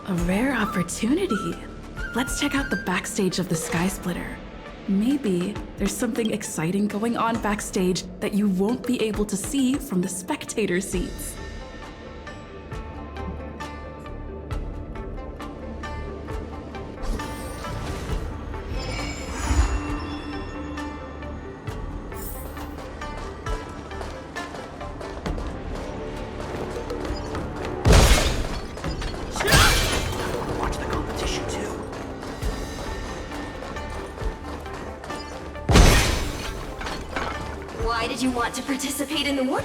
A rare opportunity. Let's check out the backstage of the Sky Splitter. Maybe there's something exciting going on backstage that you won't be able to see from the spectator seats. Why did you want to participate in the war?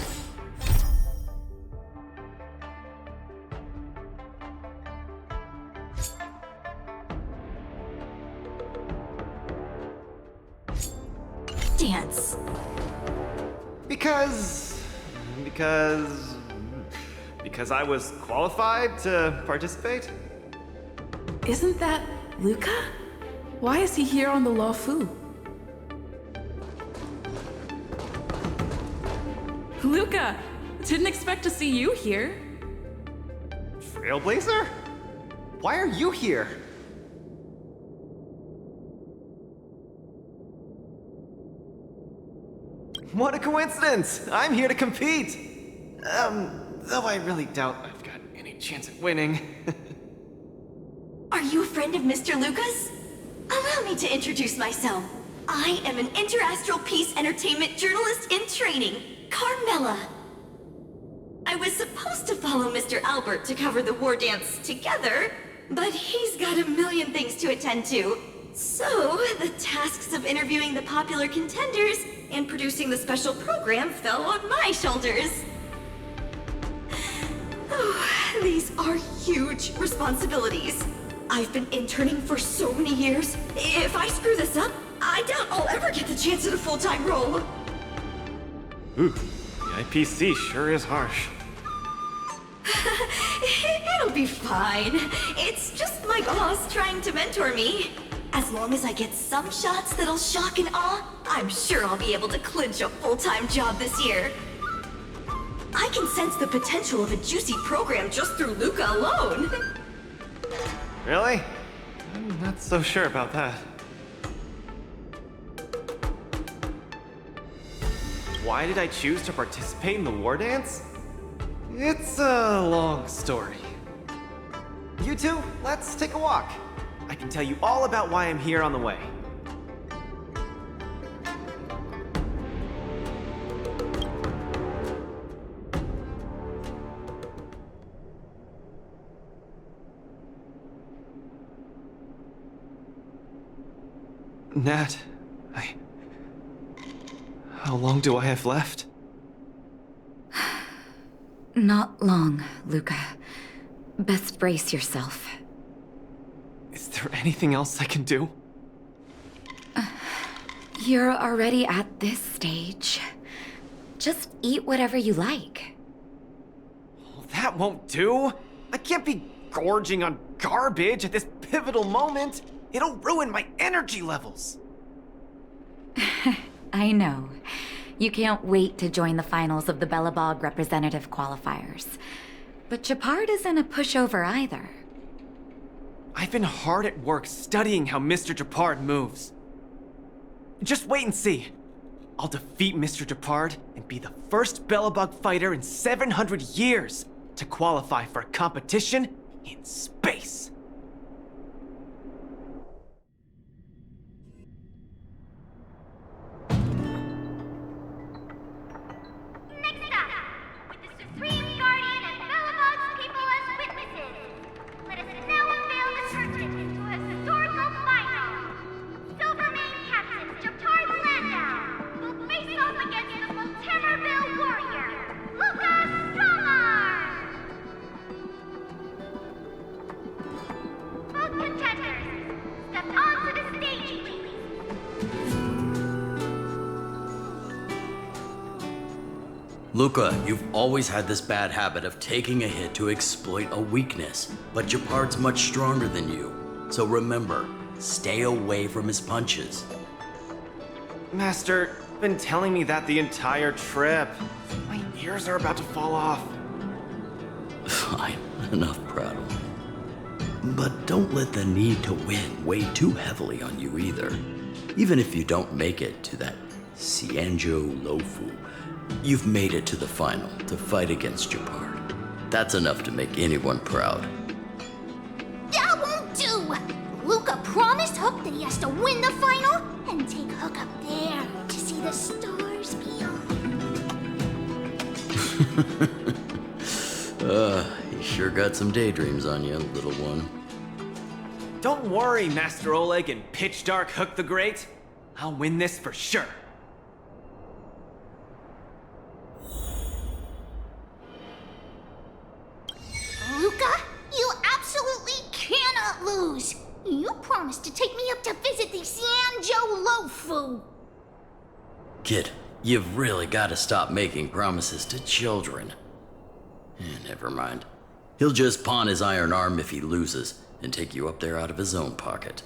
Dance. Because I was qualified to participate? Isn't that Luca? Why is he here on the Lawfu? Luca! Didn't expect to see you here. Trailblazer? Why are you here? What a coincidence! I'm here to compete! Though I really doubt I've got any chance at winning. Are you a friend of Mr. Lucas? Allow me to introduce myself. I am an interastral peace entertainment journalist in training, Carmela. I was supposed to follow Mr. Albert to cover the war dance together, but he's got a million things to attend to. So, the tasks of interviewing the popular contenders and producing the special program fell on my shoulders. Oh, these are huge responsibilities. I've been interning for so many years. If I screw this up, I doubt I'll ever get the chance at a full-time role. Ooh, the IPC sure is harsh. It'll be fine. It's just my boss trying to mentor me. As long as I get some shots that'll shock and awe, I'm sure I'll be able to clinch a full-time job this year. I can sense the potential of a juicy program just through Luca alone. Really? I'm not so sure about that. Why did I choose to participate in the war dance? It's a long story. You two, let's take a walk. I can tell you all about why I'm here on the way. Nat, how long do I have left? Not long, Luca. Best brace yourself. Is there anything else I can do? You're already at this stage. Just eat whatever you like. Well, that won't do. I can't be gorging on garbage at this pivotal moment. It'll ruin my energy levels. I know. You can't wait to join the finals of the Bellabog representative qualifiers. But Japard isn't a pushover either. I've been hard at work studying how Mr. Japard moves. Just wait and see. I'll defeat Mr. Japard and be the first Bellabog fighter in 700 years to qualify for a competition in space. Luca, you've always had this bad habit of taking a hit to exploit a weakness, but Japard's much stronger than you. So remember, stay away from his punches. Master, you've been telling me that the entire trip. My ears are about to fall off. Fine, enough prattle. But don't let the need to win weigh too heavily on you either. Even if you don't make it to that Xianzhou Luofu, you've made it to the final to fight against Japard. That's enough to make anyone proud. That won't do! Luca promised Hook that he has to win the final and take Hook up there to see the stars beyond. You sure got some daydreams on you, little one. Don't worry, Master Oleg and Pitch Dark Hook the Great. I'll win this for sure. Luca, you absolutely cannot lose! You promised to take me up to visit the Xianzhou Luofu! Kid, you've really got to stop making promises to children. Never mind. He'll just pawn his iron arm if he loses and take you up there out of his own pocket.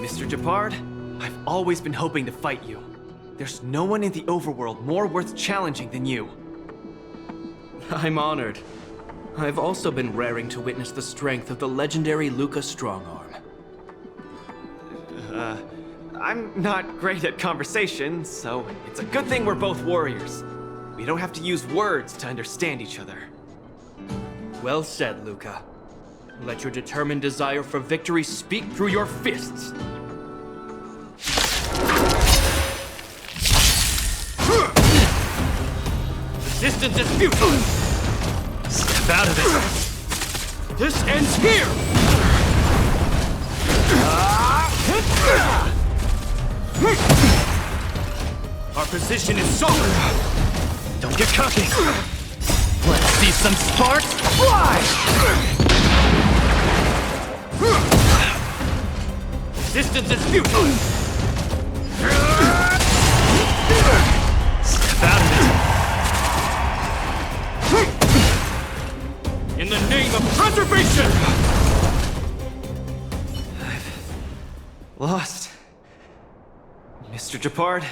Mr. Japard, I've always been hoping to fight you. There's no one in the overworld more worth challenging than you. I'm honored. I've also been raring to witness the strength of the legendary Luca Strongarm. I'm not great at conversation, so it's a good thing we're both warriors. We don't have to use words to understand each other. Well said, Luca. Let your determined desire for victory speak through your fists. Resistance is futile! Step out of it! This ends here! Our position is solid! Don't get cocky! Let's see some sparks fly! Resistance is futile! Step out of it! In the name of preservation! Lost. Mr. Japard,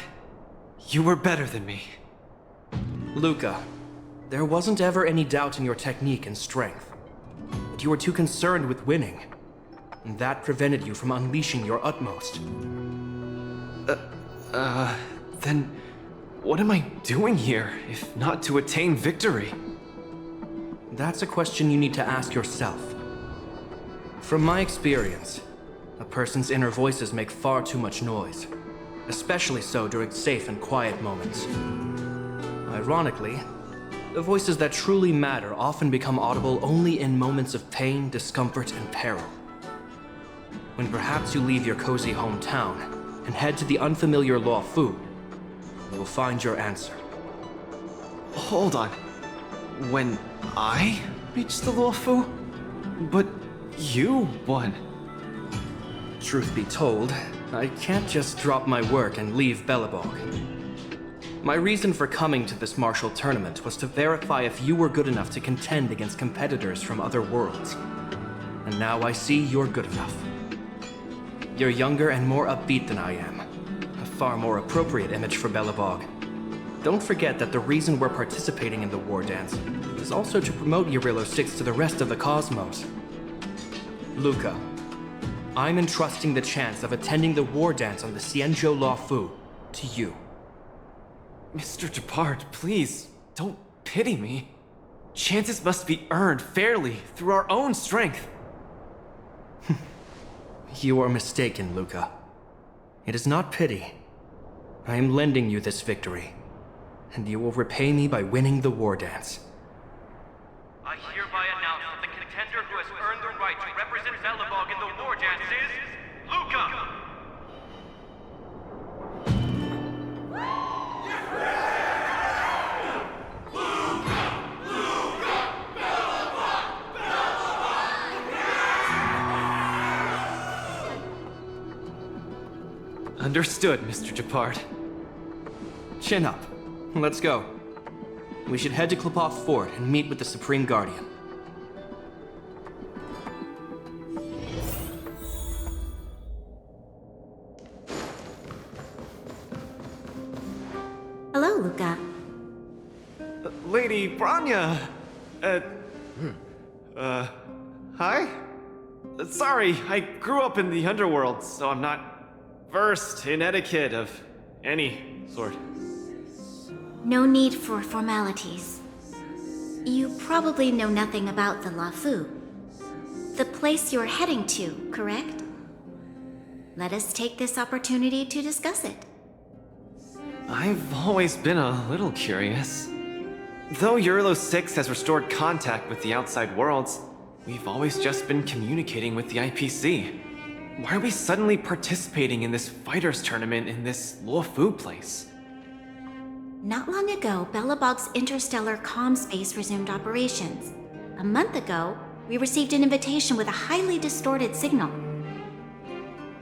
you were better than me. Luca, there wasn't ever any doubt in your technique and strength. But you were too concerned with winning. And that prevented you from unleashing your utmost. Then what am I doing here, if not to attain victory? That's a question you need to ask yourself. From my experience, a person's inner voices make far too much noise, especially so during safe and quiet moments. Ironically, the voices that truly matter often become audible only in moments of pain, discomfort, and peril. When perhaps you leave your cozy hometown and head to the unfamiliar Luofu, you will find your answer. Hold on. When I reached the Luofu? But you won. Truth be told, I can't just drop my work and leave Belobog. My reason for coming to this martial tournament was to verify if you were good enough to contend against competitors from other worlds. And now I see you're good enough. You're younger and more upbeat than I am. A far more appropriate image for Belobog. Don't forget that the reason we're participating in the war dance is also to promote Eurilo 6 to the rest of the cosmos. Luca, I'm entrusting the chance of attending the war dance on the Xianzhou Luofu to you. Mr. Japard, please, don't pity me. Chances must be earned fairly through our own strength. You are mistaken, Luca. It is not pity. I am lending you this victory, and you will repay me by winning the war dance. I hereby announce that the contender who has earned the right to represent Belobog in the war dance is Luca! Understood, Mr. Japard. Chin up. Let's go. We should head to Klopov Fort and meet with the Supreme Guardian. Hello, Luca. Lady Branya! Hi? Sorry, I grew up in the underworld, so I'm not versed in etiquette of any sort. No need for formalities. You probably know nothing about the Lafu. The place you're heading to, correct? Let us take this opportunity to discuss it. I've always been a little curious. Though Eurolo 6 has restored contact with the outside worlds, we've always just been communicating with the IPC. Why are we suddenly participating in this fighters tournament in this Luofu place? Not long ago, Belobog's interstellar comm space resumed operations. A month ago, we received an invitation with a highly distorted signal.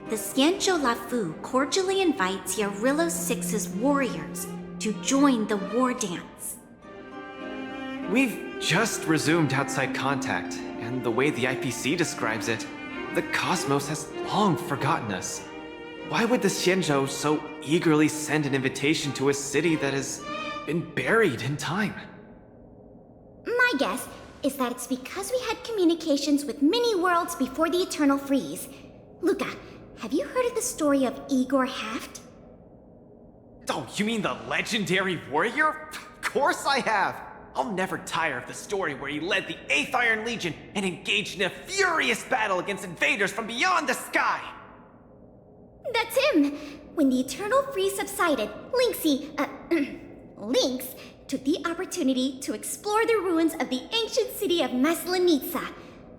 The Xianzhou Lafu cordially invites Yarilo 6's warriors to join the war dance. We've just resumed outside contact, and the way the IPC describes it, the cosmos has long forgotten us. Why would the Xianzhou so eagerly send an invitation to a city that has been buried in time? My guess is that it's because we had communications with many worlds before the Eternal Freeze. Luca, have you heard of the story of Igor Haft? Oh, you mean the legendary warrior? Of course I have! I'll never tire of the story where he led the 8th Iron Legion and engaged in a furious battle against invaders from beyond the sky! That's him! When the Eternal Freeze subsided, Lynx took the opportunity to explore the ruins of the ancient city of Maslenitsa.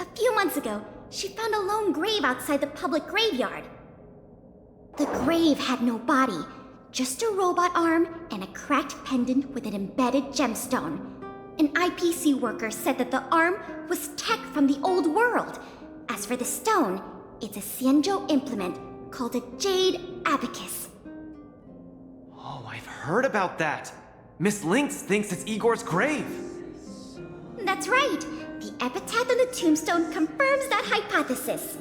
A few months ago, she found a lone grave outside the public graveyard. The grave had no body, just a robot arm and a cracked pendant with an embedded gemstone. An IPC worker said that the arm was tech from the old world. As for the stone, it's a Xianzhou implement called a Jade Abacus. Oh, I've heard about that. Miss Lynx thinks it's Igor's grave. That's right. The epitaph on the tombstone confirms that hypothesis.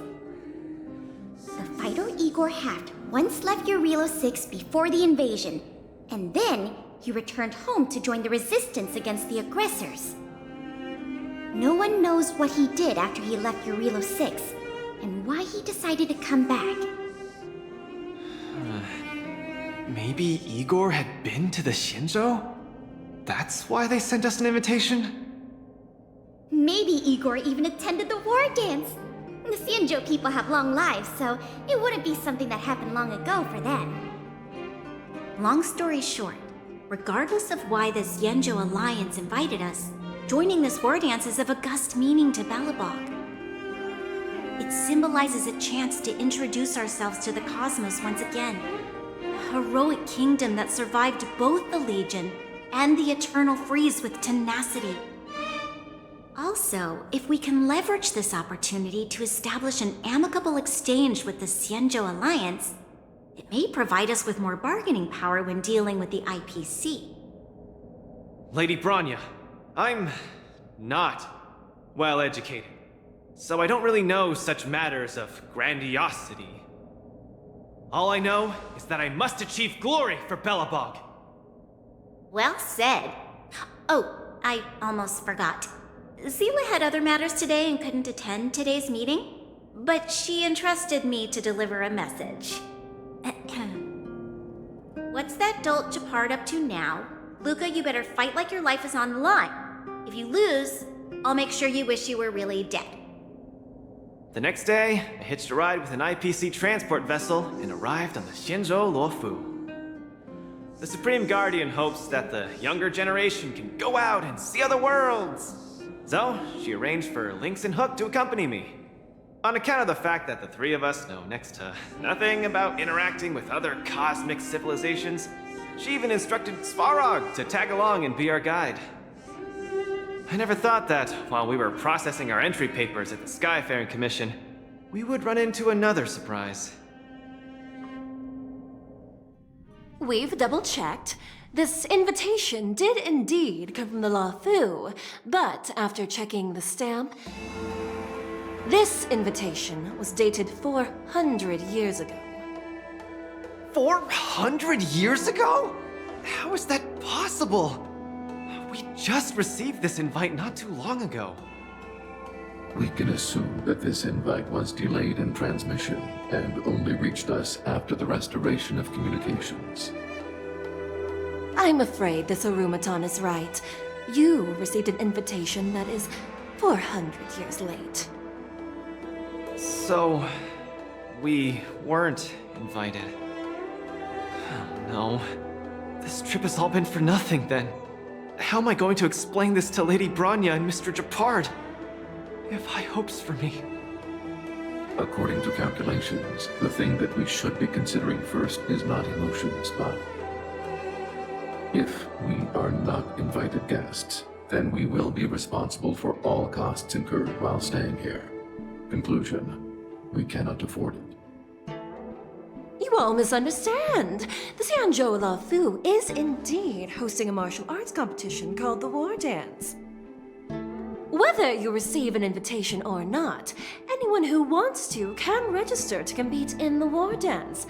The fighter Igor Haft once left Eurilo 6 before the invasion, and then he returned home to join the resistance against the aggressors. No one knows what he did after he left Eurilo 6, and why he decided to come back. Maybe Igor had been to the Xianzhou? That's why they sent us an invitation? Maybe Igor even attended the war dance. The Xianzhou people have long lives, so it wouldn't be something that happened long ago for them. Long story short, regardless of why the Xianzhou Alliance invited us, joining this war dance is of august meaning to Belobog. It symbolizes a chance to introduce ourselves to the cosmos once again. A heroic kingdom that survived both the Legion and the Eternal Freeze with tenacity. Also, if we can leverage this opportunity to establish an amicable exchange with the Xianzhou Alliance, it may provide us with more bargaining power when dealing with the IPC. Lady Branya, I'm not well educated, so I don't really know such matters of grandiosity. All I know is that I must achieve glory for Belobog. Well said. Oh, I almost forgot. Zila had other matters today and couldn't attend today's meeting, but she entrusted me to deliver a message. What's that dolt Japard up to now? Luca, you better fight like your life is on the line. If you lose, I'll make sure you wish you were really dead. The next day, I hitched a ride with an IPC transport vessel and arrived on the Xianzhou Luofu. The Supreme Guardian hopes that the younger generation can go out and see other worlds. So, she arranged for Lynx and Hook to accompany me. On account of the fact that the three of us know next to nothing about interacting with other cosmic civilizations, she even instructed Svarog to tag along and be our guide. I never thought that, while we were processing our entry papers at the Skyfaring Commission, we would run into another surprise. We've double-checked. This invitation did indeed come from the Luofu, but after checking the stamp, this invitation was dated 400 years ago. 400 years ago? How is that possible? We just received this invite not too long ago. We can assume that this invite was delayed in transmission and only reached us after the restoration of communications. I'm afraid this Arumaton is right. You received an invitation that is 400 years late. So, we weren't invited. Oh no. This trip has all been for nothing then. How am I going to explain this to Lady Bronya and Mr. Japard? They have high hopes for me. According to calculations, the thing that we should be considering first is not emotions, but if we are not invited guests, then we will be responsible for all costs incurred while staying here. Conclusion, we cannot afford it. You all misunderstand. The Xianzhou Luofu is indeed hosting a martial arts competition called the War Dance. Whether you receive an invitation or not, anyone who wants to can register to compete in the War Dance.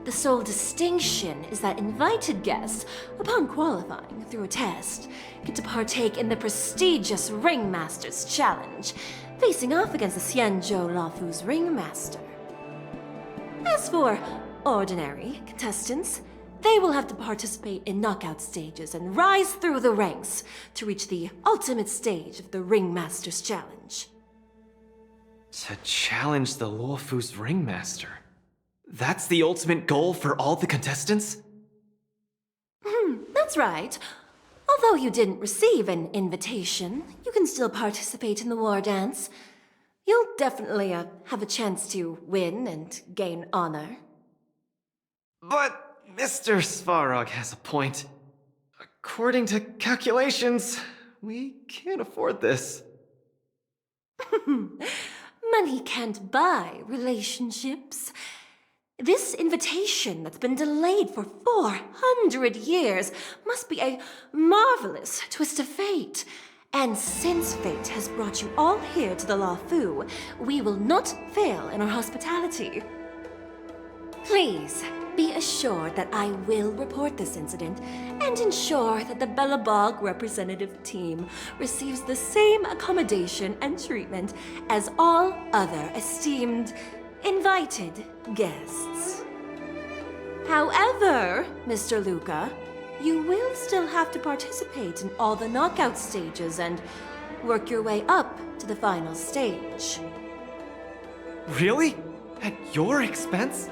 The sole distinction is that invited guests, upon qualifying through a test, get to partake in the prestigious Ringmaster's Challenge, facing off against the Xianzhou Luofu's Ringmaster. As for ordinary contestants, they will have to participate in knockout stages and rise through the ranks to reach the ultimate stage of the Ringmaster's Challenge. To challenge the Luofu's Ringmaster? That's the ultimate goal for all the contestants? That's right. Although you didn't receive an invitation, you can still participate in the War Dance. You'll definitely have a chance to win and gain honor. But Mr. Svarog has a point. According to calculations, we can't afford this. Money can't buy relationships. This invitation that's been delayed for 400 years must be a marvelous twist of fate. And since fate has brought you all here to the Luofu, we will not fail in our hospitality. Please, be assured that I will report this incident and ensure that the Belobog representative team receives the same accommodation and treatment as all other esteemed, invited guests. However, Mr. Luca, you will still have to participate in all the knockout stages and work your way up to the final stage. Really? At your expense?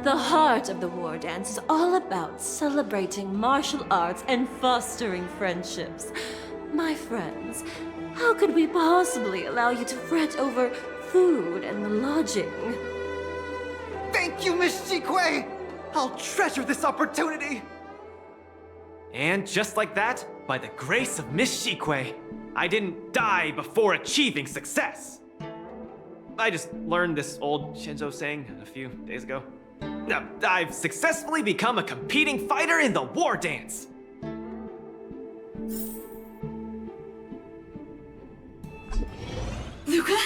The heart of the War Dance is all about celebrating martial arts and fostering friendships. My friends, how could we possibly allow you to fret over food and lodging? Thank you, Miss Shikue! I'll treasure this opportunity! And just like that, by the grace of Miss Shikue, I didn't die before achieving success! I just learned this old Shinzo saying a few days ago. I've successfully become a competing fighter in the War Dance! Luca,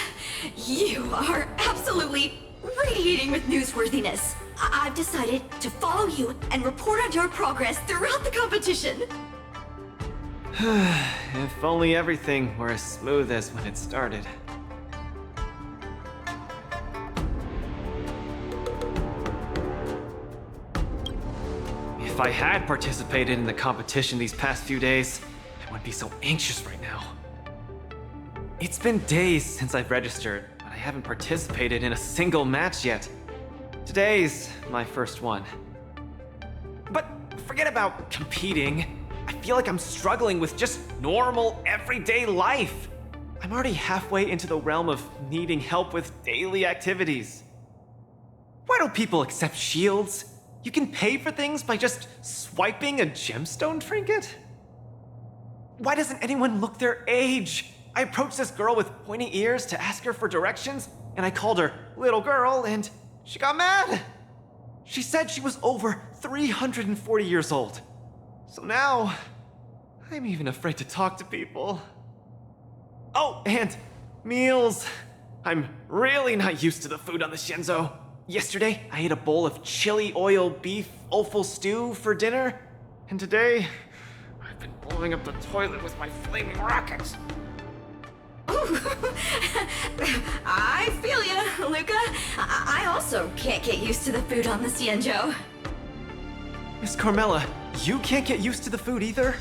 you are absolutely radiating with newsworthiness. I've decided to follow you and report on your progress throughout the competition. If only everything were as smooth as when it started. If I had participated in the competition these past few days, I wouldn't be so anxious right now. It's been days since I've registered, but I haven't participated in a single match yet. Today's my first one. But forget about competing. I feel like I'm struggling with just normal, everyday life. I'm already halfway into the realm of needing help with daily activities. Why don't people accept shields? You can pay for things by just swiping a gemstone trinket? Why doesn't anyone look their age? I approached this girl with pointy ears to ask her for directions, and I called her little girl, and she got mad. She said she was over 340 years old. So now, I'm even afraid to talk to people. Oh, and meals. I'm really not used to the food on the Shinzo. Yesterday, I ate a bowl of chili oil beef offal stew for dinner. And today, I've been blowing up the toilet with my flaming rockets. I feel ya, Luca. I also can't get used to the food on the Xianzhou. Miss Carmela, you can't get used to the food either?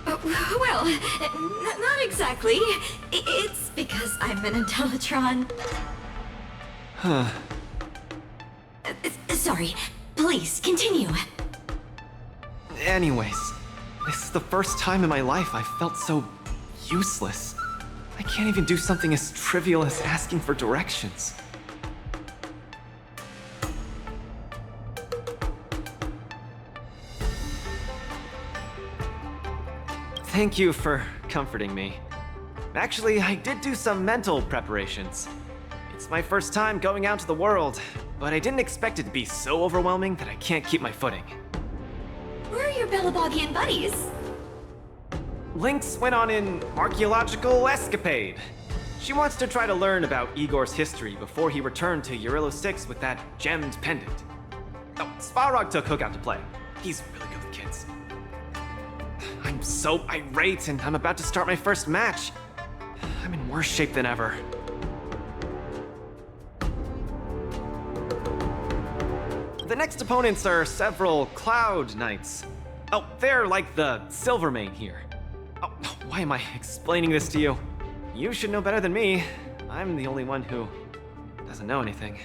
Well, not exactly. It's because I'm an Intellatron. Huh. Sorry. Please, continue. Anyways, this is the first time in my life I felt so useless. I can't even do something as trivial as asking for directions. Thank you for comforting me. Actually, I did do some mental preparations. It's my first time going out to the world, but I didn't expect it to be so overwhelming that I can't keep my footing. Where are your Belabogian buddies? Lynx went on an archaeological escapade. She wants to try to learn about Igor's history before he returned to Eurylo 6 with that gemmed pendant. Oh, Svarog took Hook out to play. He's really good with kids. I'm so irate and I'm about to start my first match. I'm in worse shape than ever. The next opponents are several Cloud Knights. Oh, they're like the Silvermane here. Oh, why am I explaining this to you? You should know better than me. I'm the only one who doesn't know anything.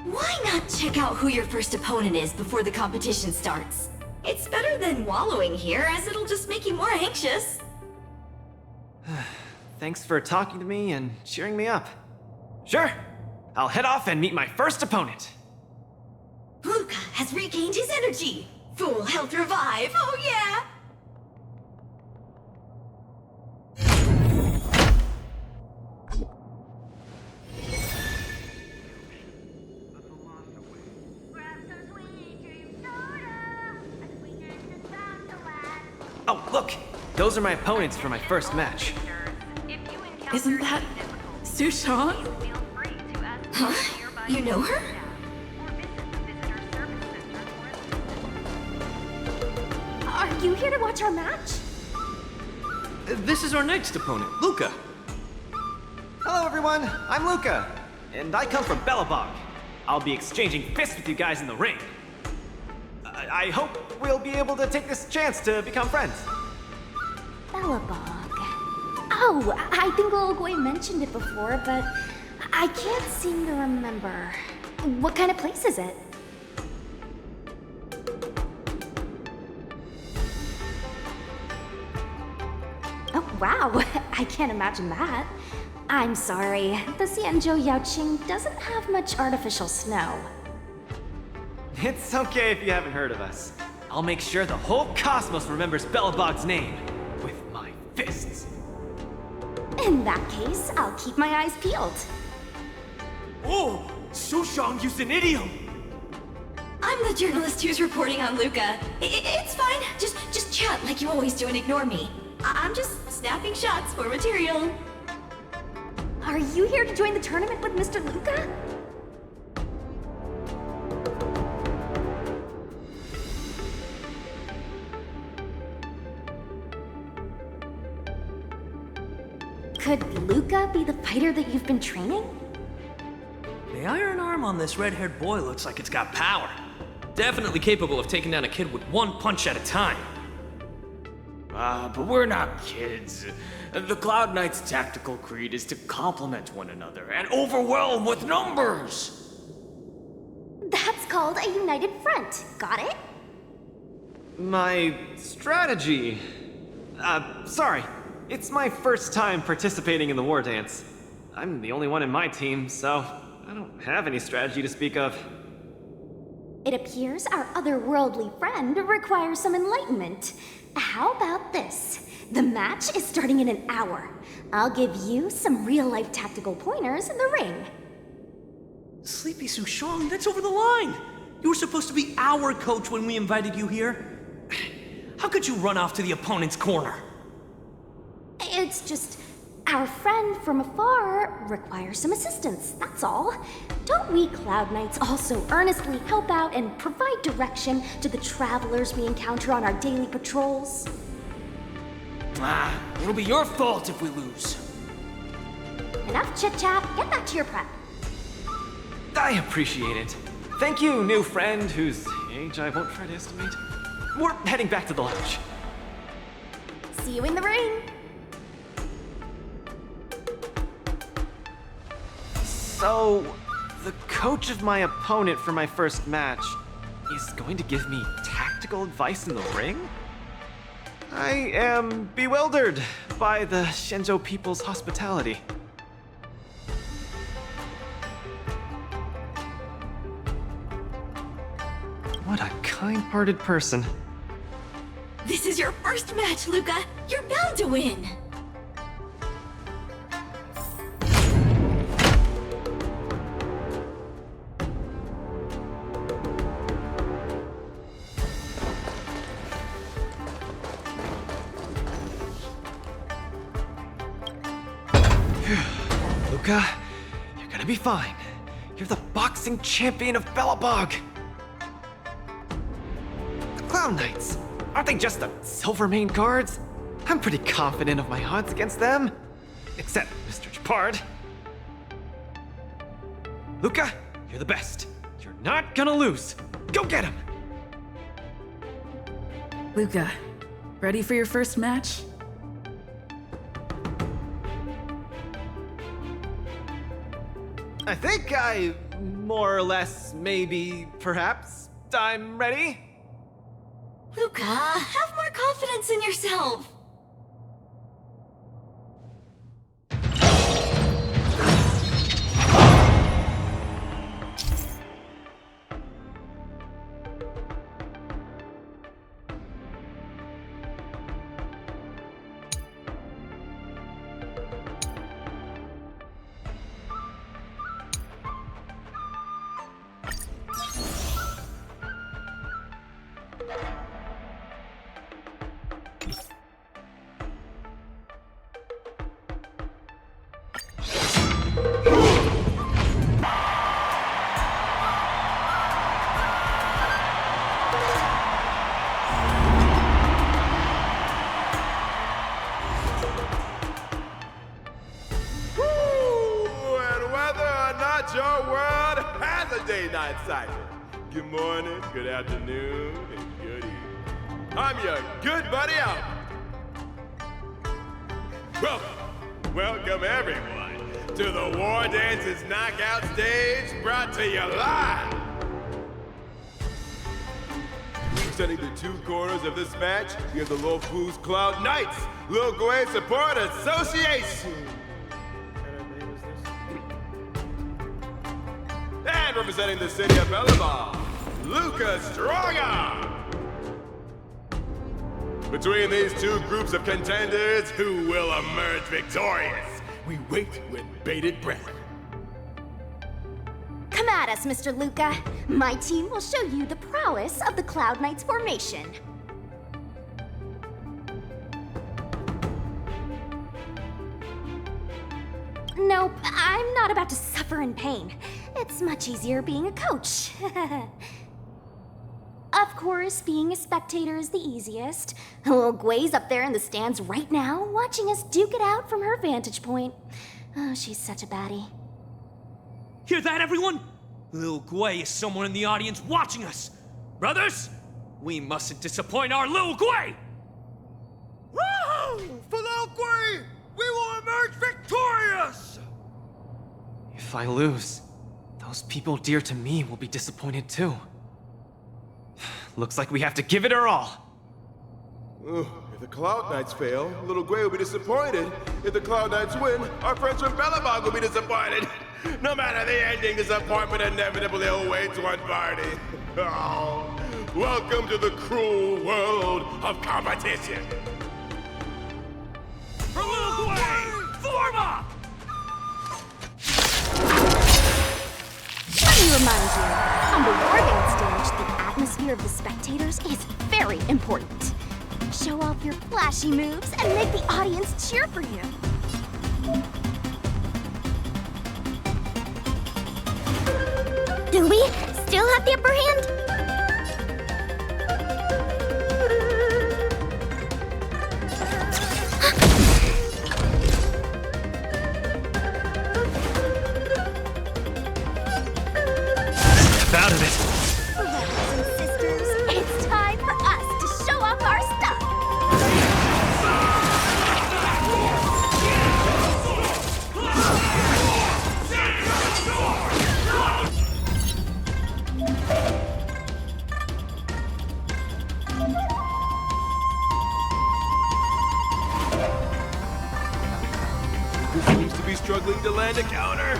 Why not check out who your first opponent is before the competition starts? It's better than wallowing here, as it'll just make you more anxious. Thanks for talking to me and cheering me up. Sure, I'll head off and meet my first opponent. Luca has regained his energy. Full health revive, oh yeah! Oh, look! Those are my opponents for my first match. Isn't that Sushan? Huh? You know her? Are you here to watch our match? This is our next opponent, Luca. Hello everyone, I'm Luca, and I come from Belobog. I'll be exchanging fists with you guys in the ring. I hope we'll be able to take this chance to become friends. Belobog. Oh, I think Olgoy mentioned it before, but I can't seem to remember. What kind of place is it? Oh, wow. I can't imagine that. I'm sorry. The Xianzhou Yaoqing doesn't have much artificial snow. It's okay if you haven't heard of us. I'll make sure the whole cosmos remembers Belobog's name with my fists. In that case, I'll keep my eyes peeled. Oh, Sushan used an idiom! I'm the journalist who's reporting on Luca. It's fine. Just chat like you always do and ignore me. I'm just snapping shots for material. Are you here to join the tournament with Mr. Luca? Could Luca be the fighter that you've been training? The iron arm on this red-haired boy looks like it's got power. Definitely capable of taking down a kid with one punch at a time. But we're not kids. The Cloud Knight's tactical creed is to complement one another and overwhelm with numbers! That's called a united front. Got it? My strategy? Sorry. It's my first time participating in the war dance. I'm the only one in my team, so I don't have any strategy to speak of. It appears our otherworldly friend requires some enlightenment. How about this? The match is starting in an hour. I'll give you some real-life tactical pointers in the ring. Sleepy Sushong, that's over the line! You were supposed to be our coach when we invited you here. How could you run off to the opponent's corner? It's just our friend from afar requires some assistance, that's all. Don't we Cloud Knights also earnestly help out and provide direction to the travelers we encounter on our daily patrols? It'll be your fault if we lose. Enough chit-chat, get back to your prep. I appreciate it. Thank you, new friend whose age I won't try to estimate. We're heading back to the lounge. See you in the ring! So, the coach of my opponent for my first match is going to give me tactical advice in the ring? I am bewildered by the Shenzhou people's hospitality. What a kind-hearted person. This is your first match, Luca. You're bound to win. Luca, you're gonna be fine. You're the boxing champion of Belobog. The Cloud Knights, aren't they just the Silvermane guards? I'm pretty confident of my odds against them. Except Mr. Japard. Luca, you're the best. You're not gonna lose. Go get him! Luca, ready for your first match? I think more or less, maybe, perhaps, I'm ready. Luca, have more confidence in yourself. Your world has a day-night cycle. Good morning, good afternoon, and good evening. I'm your good buddy Albert. Welcome everyone to the Wardance's knockout stage, brought to you live. Representing the two corners of this match, we have the Lofu's Cloud Knights, Lil Gwei Support Association. And representing the city of Belobog, Luca Strongarm. Between these two groups of contenders, who will emerge victorious? We wait with bated breath. Come at us, Mr. Luca. My team will show you the prowess of the Cloud Knights formation. Nope, I'm not about to suffer in pain. It's much easier being a coach. Of course, being a spectator is the easiest. Lil Gwei's up there in the stands right now, watching us duke it out from her vantage point. Oh, she's such a baddie. Hear that, everyone? Lil Gwei is someone in the audience watching us. Brothers, we mustn't disappoint our Lil Gwei! Woo! For Lil Gwei, we will emerge victorious! If I lose, those people dear to me will be disappointed too. Looks like we have to give it our all. If the Cloud Knights fail, Lil Gwei will be disappointed. If the Cloud Knights win, our friends from Belobog will be disappointed. No matter the ending, disappointment inevitably awaits one party. Oh, welcome to the cruel world of competition. For Lil Gwei, form up! remind you, on the Wardance stage, the atmosphere of the spectators is very important. Show off your flashy moves and make the audience cheer for you. Do we still have the upper hand? Out of it. Brothers and sisters, it's time for us to show off our stuff. Who seems to be struggling to land a counter?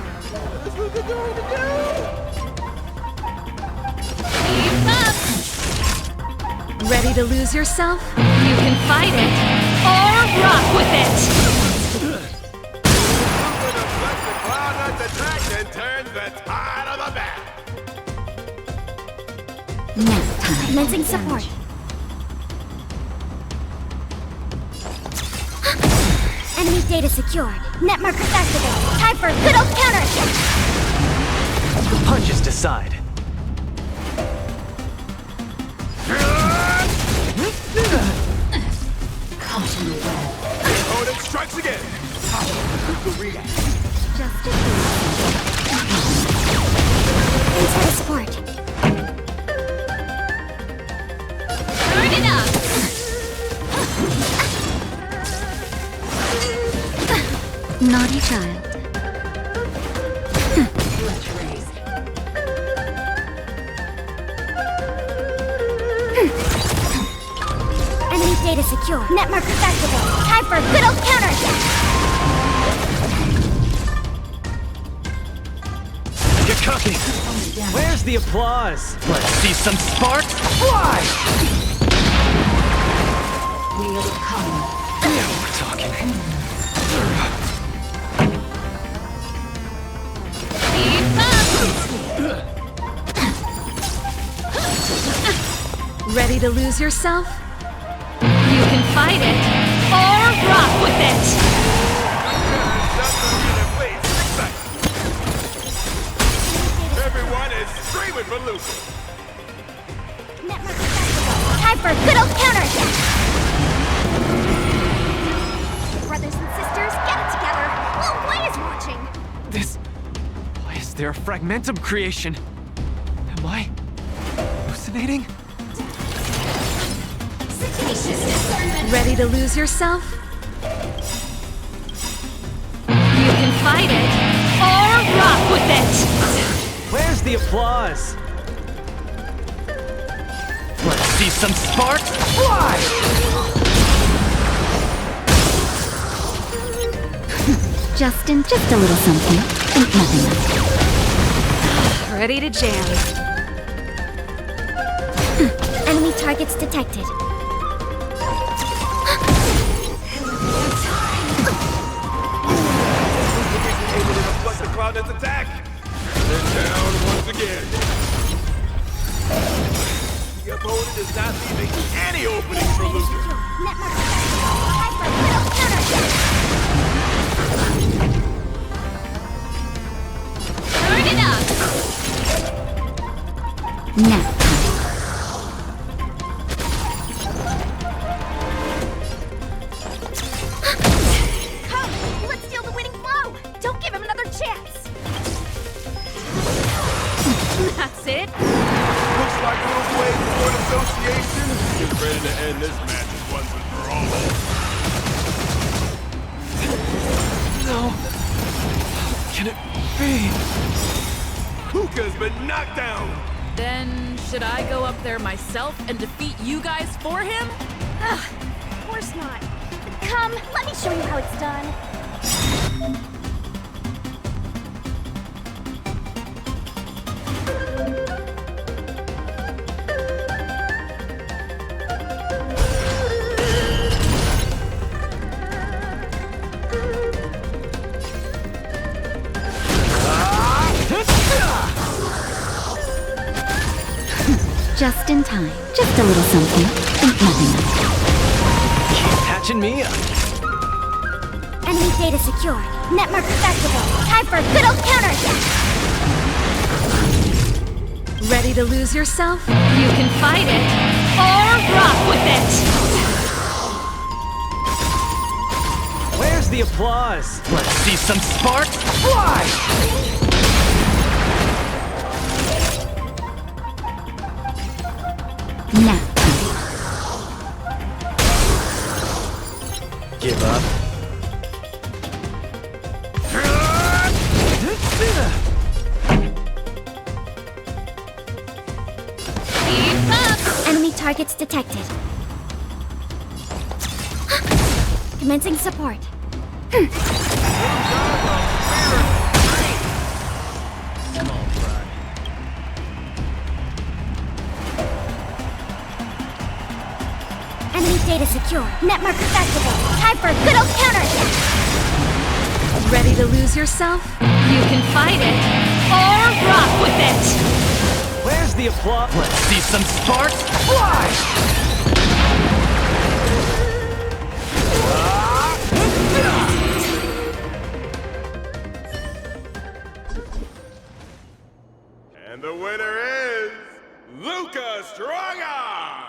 That's what they're going to do! Ready to lose yourself? You can fight it or rock with it! Luca deflects the Cloud Knight's attack and turns the tide of the battle! Now, commencing support. Enemy data secured. Net markers activated. Time for a good old counterattack. The punches decide. Opponent strikes again! Just a inside support. Turn it up! Naughty child. Enemy data secure. Net markers activated. Time for a good old counterattack. You're cooking. Where's the applause? Let's see some sparks fly! We'll come. Now we're talking. Ready to lose yourself? You can fight it or rock with it! Everyone is screaming for Luca! Net markers activated. Time for a good old counterattack. Brothers and sisters, get it together. Lil Gwei is watching. Why is there a fragmentum creation? Am I hallucinating? Ready to lose yourself? You can fight it or rock with it! Where's the applause? Let's see some sparks fly! Justin, just a little something. Think nothing of it. Ready to jam. Enemy targets detected. Able to deflect the Cloud Knight's attack! Then down once again! The opponent is not leaving any openings for Luca! Net markers activated. Time for a good old counterattack. Turn it up! Now. Come, let's steal the winning blow. Don't give him another chance. That's it? Looks like Little Gwei Sport Association is ready to end this match once and for all. No. How can it be? Luca's been knocked down! Then, should I go up there myself and defeat you guys for him? Ugh, of course not. Come, let me show you how it's done. Just in time. Just a little something. Think nothing of it. Patching me up. Enemy data secure. Network activated. Time for a good old counterattack. Ready to lose yourself? You can fight it or rock with it! Where's the applause? Let's see some sparks fly! Now. Give up. Keep up! Enemy targets detected. Commencing support. Enemy data secure. Network activated. Time for a good old counterattack. Ready to lose yourself? You can fight it or rock with it! Where's the applause? Let's see some sparks fly! And the winner is Lucas Strongon!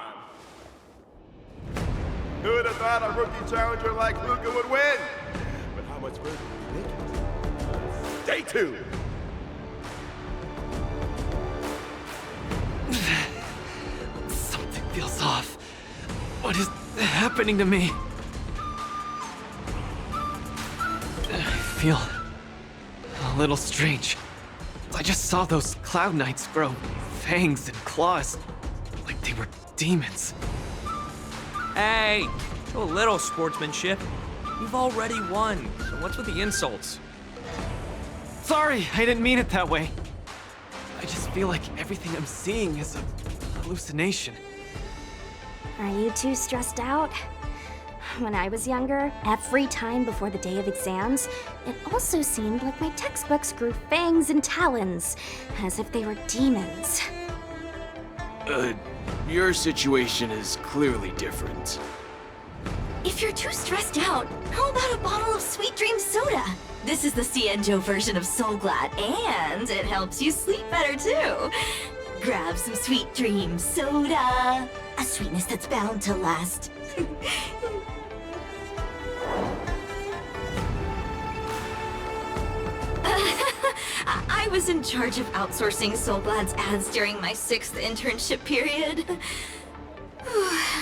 Who would have thought a rookie challenger like Luca would win? But how much further will he make it? Stay tuned! Something feels off. What is happening to me? I feel a little strange. I just saw those Cloud Knights grow fangs and claws, like they were demons. Hey, show a little sportsmanship. You've already won, so what's with the insults? Sorry, I didn't mean it that way. I just feel like everything I'm seeing is a hallucination. Are you too stressed out? When I was younger, every time before the day of exams, it also seemed like my textbooks grew fangs and talons, as if they were demons. Your situation is clearly different. If you're too stressed out, how about a bottle of Sweet Dream Soda? This is the Cienjo version of Soul Glad, and it helps you sleep better too. Grab some Sweet Dream Soda, a sweetness that's bound to last. I was in charge of outsourcing Soul Glad's ads during my 6th internship period.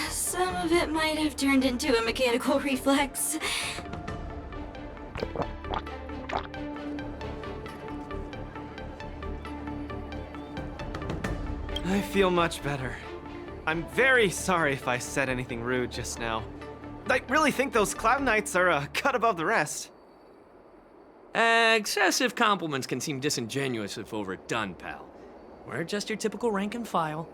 Some of it might have turned into a mechanical reflex. I feel much better. I'm very sorry if I said anything rude just now. I really think those Cloud Knights are a cut above the rest. Excessive compliments can seem disingenuous if overdone, pal. We're just your typical rank and file.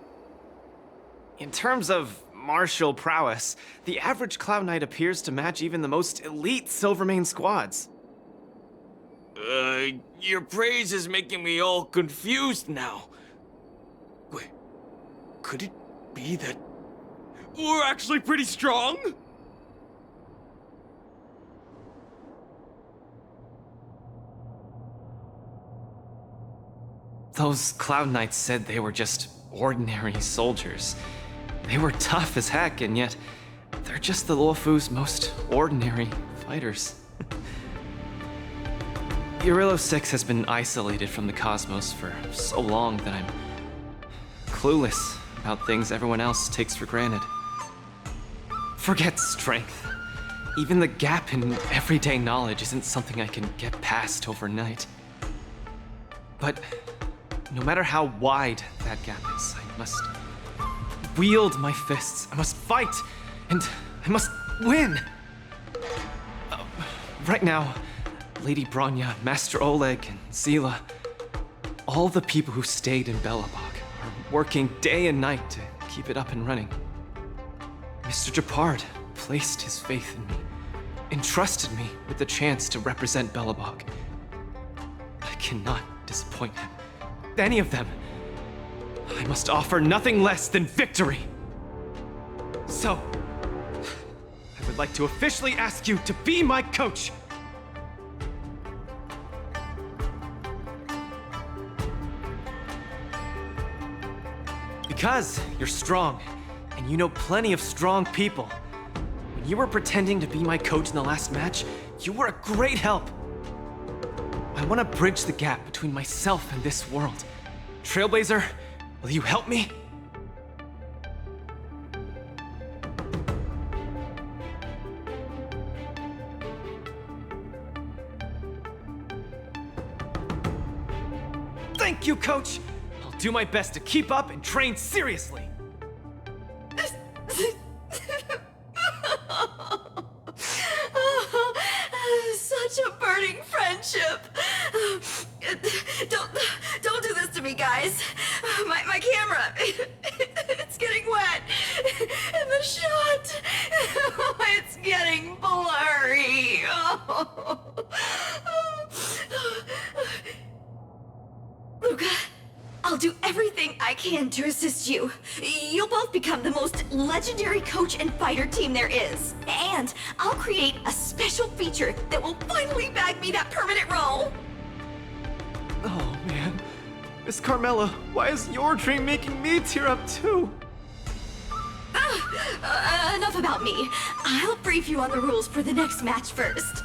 In terms of martial prowess, the average Cloud Knight appears to match even the most elite Silvermane squads. Your praise is making me all confused now. Wait, could it be that we're actually pretty strong? Those Cloud Knights said they were just ordinary soldiers. They were tough as heck, and yet they're just the Luofu's most ordinary fighters. Urillo 6 has been isolated from the cosmos for so long that I'm clueless about things everyone else takes for granted. Forget strength. Even the gap in everyday knowledge isn't something I can get past overnight. But no matter how wide that gap is, I must wield my fists. I must fight, and I must win. Right now, Lady Bronya, Master Oleg, and Zila, all the people who stayed in Belobog are working day and night to keep it up and running. Mr. Japard placed his faith in me, entrusted me with the chance to represent Belobog. I cannot disappoint him. Any of them. I must offer nothing less than victory. So, I would like to officially ask you to be my coach. Because you're strong, and you know plenty of strong people. When you were pretending to be my coach in the last match, you were a great help. I want to bridge the gap between myself and this world. Trailblazer, will you help me? Thank you, Coach! I'll do my best to keep up and train seriously. Such a burning friendship. Don't do this to me, guys. My camera, it's getting wet. And the shot, it's getting blurry. Luca, I'll do everything I can to assist you. You'll both become the most legendary coach and fighter team there is. And I'll create a special feature that will finally bag me that permanent role. Oh, man. Miss Carmela, why is your dream making me tear up too? Enough about me. I'll brief you on the rules for the next match first.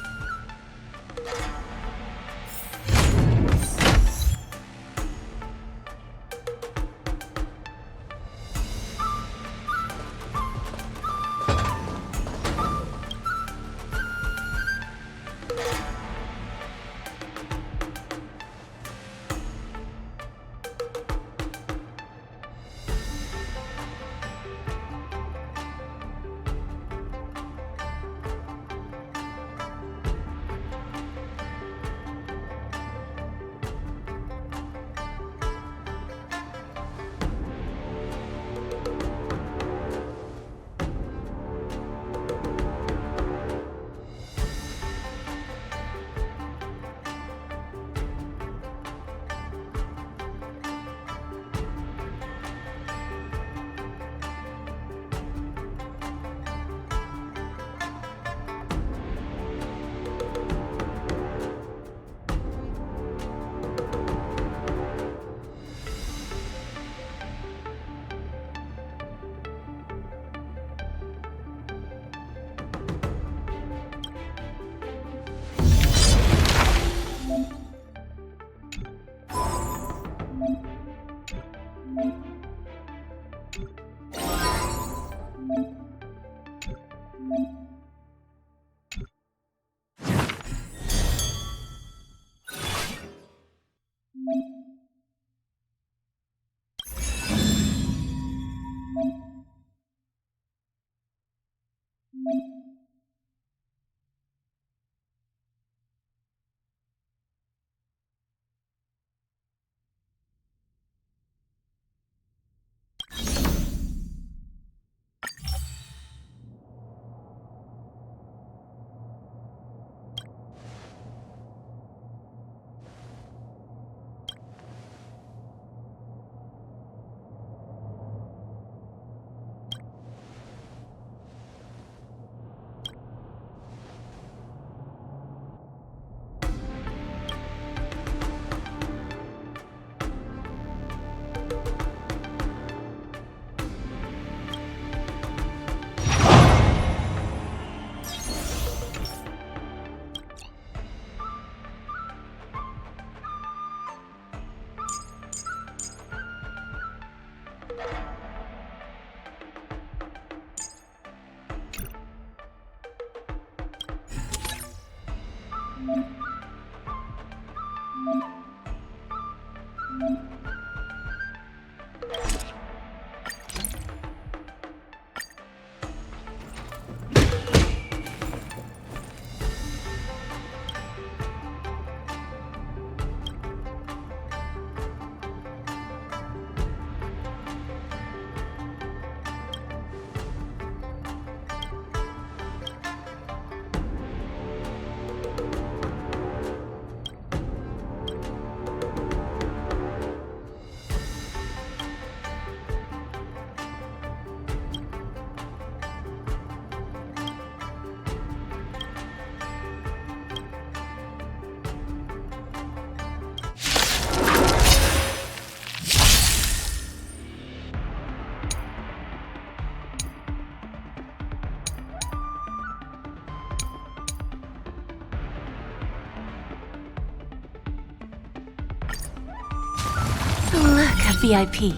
VIP.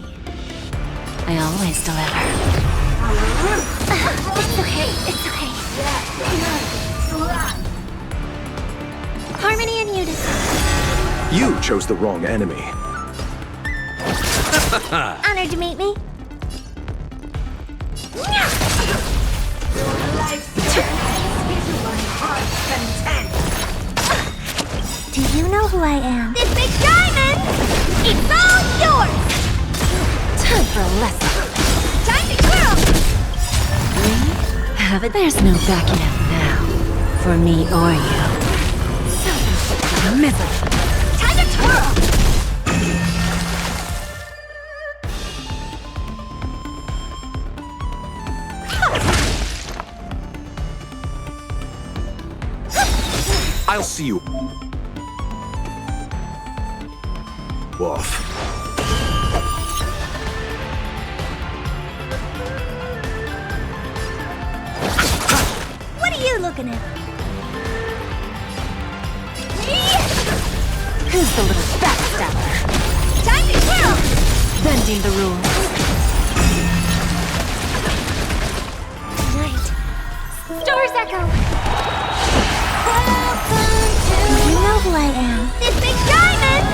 I always deliver. It's okay, it's okay. Harmony and unison. You chose the wrong enemy. Honored to meet me. Do you know who I am? This big diamond! It's all yours! Time for a lesson. Time to twirl! We have it. There's no backing out now. For me or you. Misery. Time to twirl! I'll see you. Wolf. What are you looking at? Who's the little backstabber? Time to twirl! Bending the rules. Right. Stars echo! Do you know who I am? This big diamond!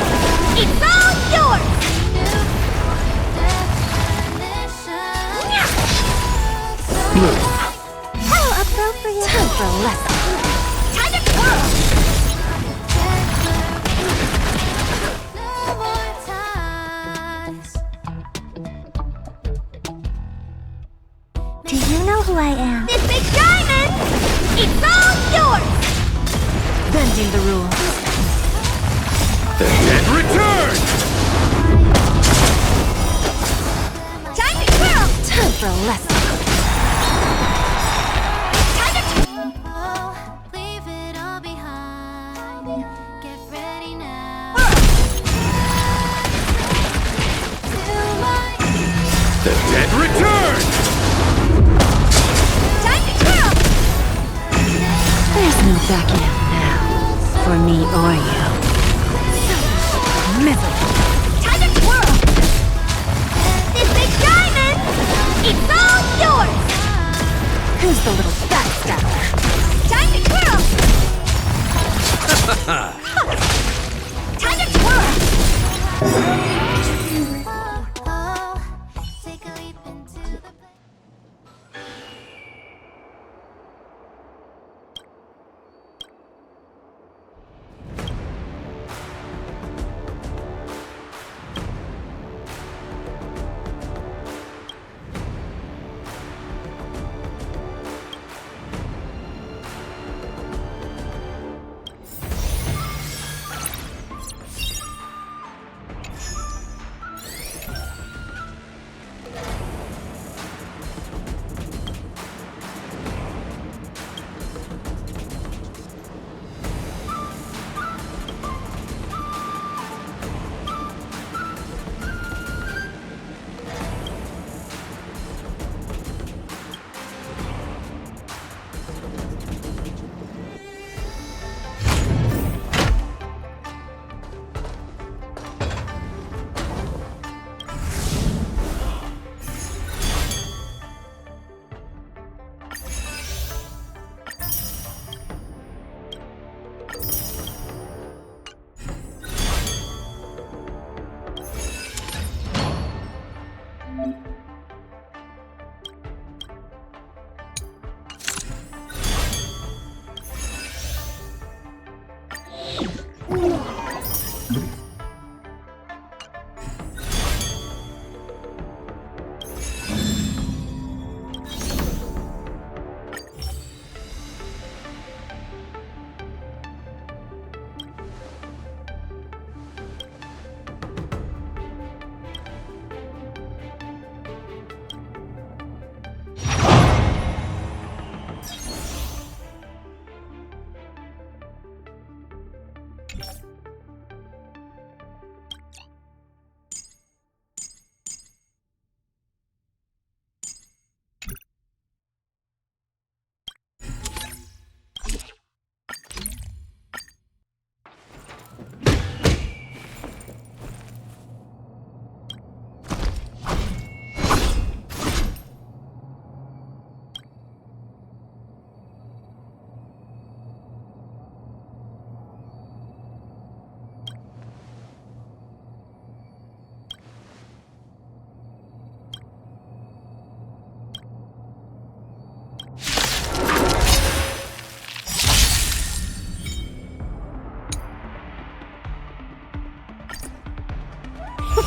It's all yours! How appropriate! Time for a lesson. Time to twirl! Do you know who I am? This big diamond! It's all yours! Bending the rules. And return! Time to twirl! Time for a lesson. Time to twirl! Leave it all behind. Get ready now. And return! Time to twirl! There's no backing out now. For me or you. Misery. Time to twirl! This big diamond! It's all yours! Who's the little backstabber? Time to twirl! Time to twirl! Take a leap into the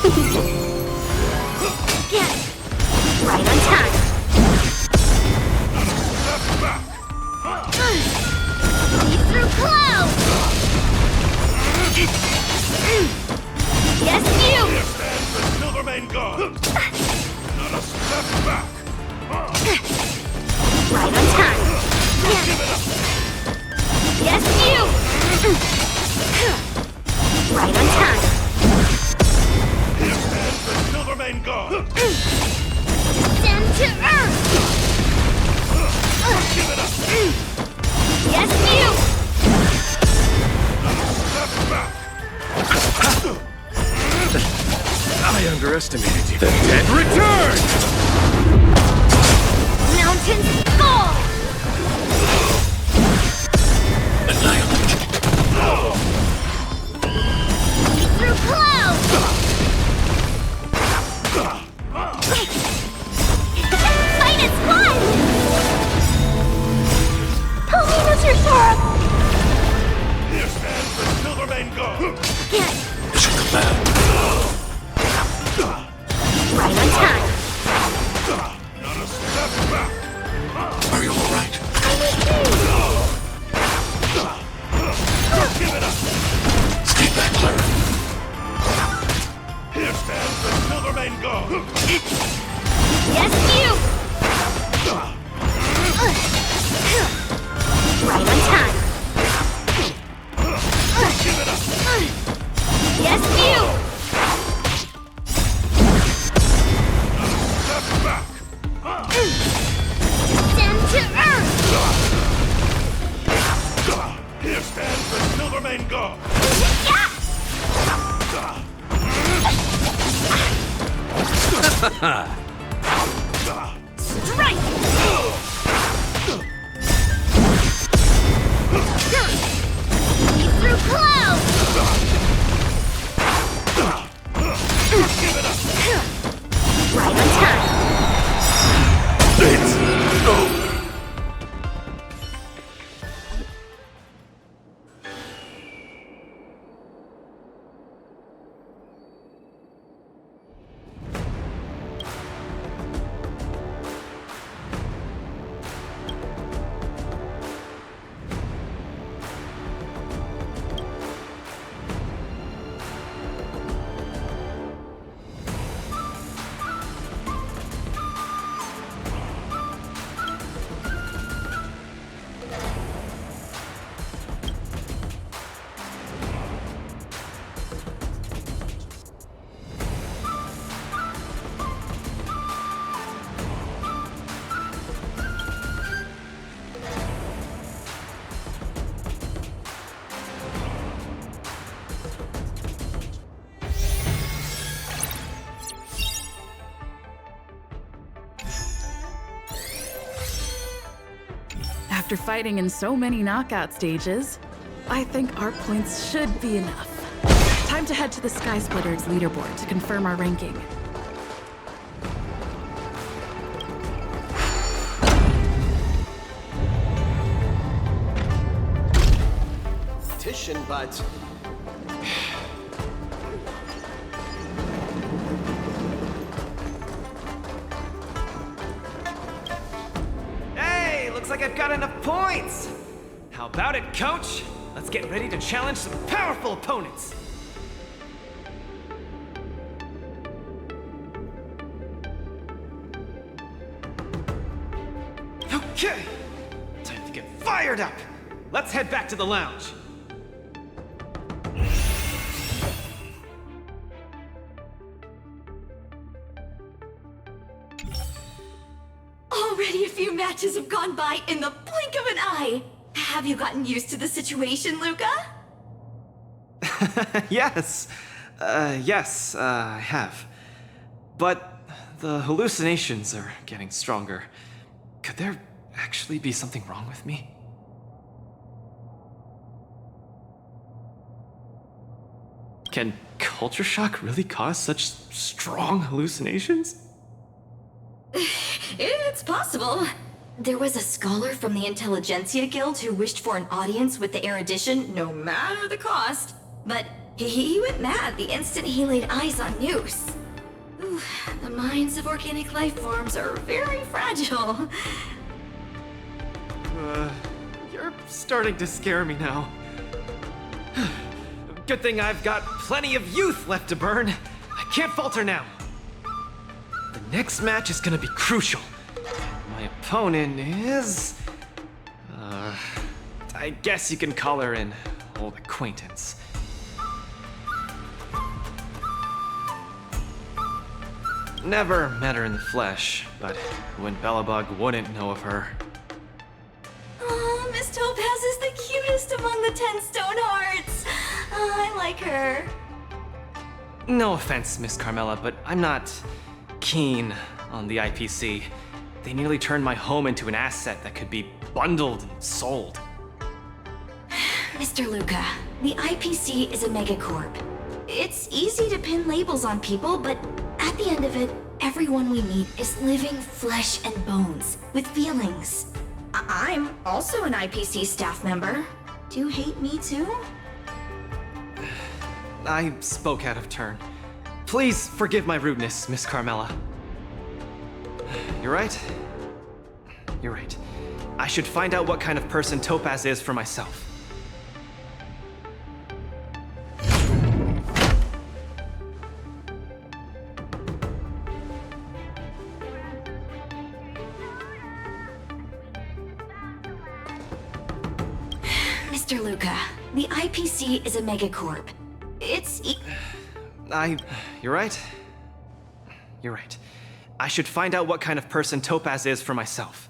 Get right on time. Lead through clouds. Yes, you. Silvermane God! Not a step back! Right on time. Yes, you. Right on time. Here stands the Silvermane God! Descend to earth. Give it up! Yes, you. Step back! I underestimated you. The dead return! Mountains fall. Annihilate. Lead through clouds. Fight is fun. Paulina's reserve. Here stands the Silvermane God! Get Mission command! right on time. Not a step back! Are you alright? Give it up! Stay back, Clara. Here stands the Silvermane God! Yes, you. Right on time. Give it up! Yes, you. Step back! Descend to earth. Here stands the Silvermane God! Strike. Lead through clouds. Give it up! Right on time. It's over! After fighting in so many knockout stages, I think our points should be enough. Time to head to the Sky Splitters leaderboard to confirm our ranking. Petition, but Hey, looks like I've got enough points! How about it, coach? Let's get ready to challenge some powerful opponents! Okay! Time to get fired up! Let's head back to the lounge. Already a few matches have gone by in the blink of an eye. Have you gotten used to the situation, Luca? Yes. Yes, I have. But the hallucinations are getting stronger. Could there actually be something wrong with me? Can culture shock really cause such strong hallucinations? It's possible. There was a scholar from the Intelligentsia Guild who wished for an audience with the erudition, no matter the cost. But He went mad the instant he laid eyes on Noose. Ooh, the minds of organic life forms are very fragile. You're starting to scare me now. Good thing I've got plenty of youth left to burn. I can't falter now. The next match is gonna be crucial. My opponent is... I guess you can call her an old acquaintance. Never met her in the flesh, but when Belobog wouldn't know of her. Oh, Miss Topaz is the cutest among the 10 stone hearts. Oh, I like her. No offense, Miss Carmela, but I'm not keen on the IPC. They nearly turned my home into an asset that could be bundled and sold. Mr. Luca, the IPC is a megacorp. It's easy to pin labels on people, but at the end of it, everyone we meet is living flesh and bones, with feelings. I'm also an IPC staff member. Do you hate me too? I spoke out of turn. Please forgive my rudeness, Miss Carmela. You're right. You're right. I should find out what kind of person Topaz is for myself. Mr. Luca, the IPC is a megacorp. It's You're right. You're right. I should find out what kind of person Topaz is for myself.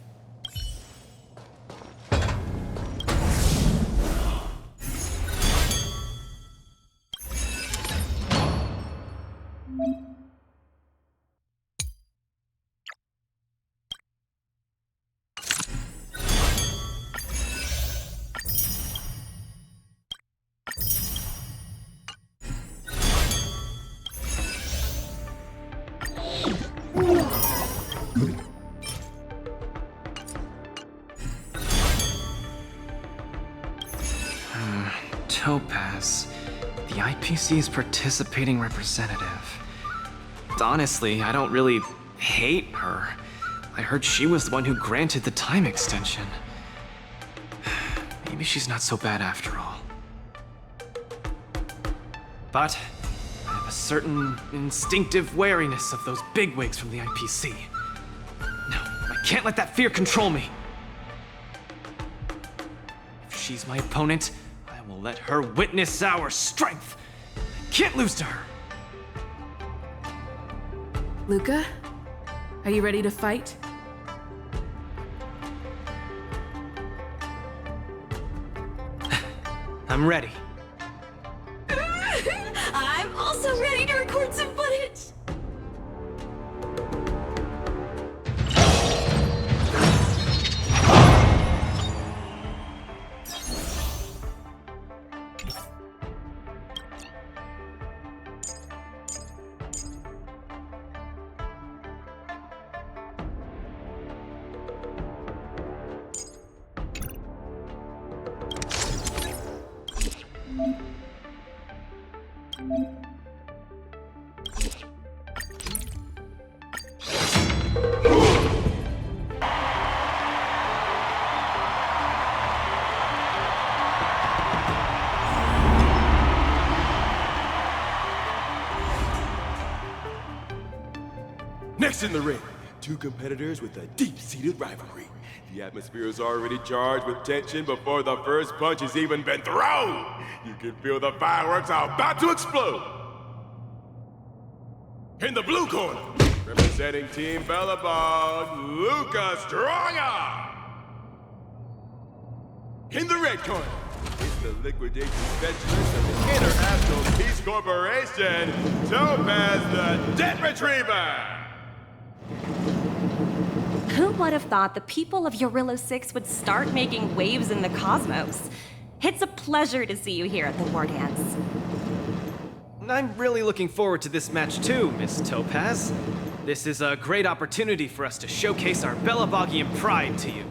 Topaz, the IPC's participating representative. Honestly, I don't really hate her. I heard she was the one who granted the time extension. Maybe she's not so bad after all. But I have a certain instinctive wariness of those bigwigs from the IPC. No, I can't let that fear control me. If she's my opponent, I will let her witness our strength. I can't lose to her. Luca, are you ready to fight? I'm ready. I'm also ready to record some footage. Next in the ring, two competitors with a deep-seated rivalry. The atmosphere is already charged with tension before the first punch has even been thrown. You can feel the fireworks are about to explode. In the blue corner, representing Team Belobog, Luca Stronga. In the red corner, it's the liquidation specialist of the International Peace Corporation, Topaz the Debt Retriever. Who would have thought the people of Eurillo 6 would start making waves in the cosmos? It's a pleasure to see you here at the Wardance. I'm really looking forward to this match too, Miss Topaz. This is a great opportunity for us to showcase our Belabogian pride to you.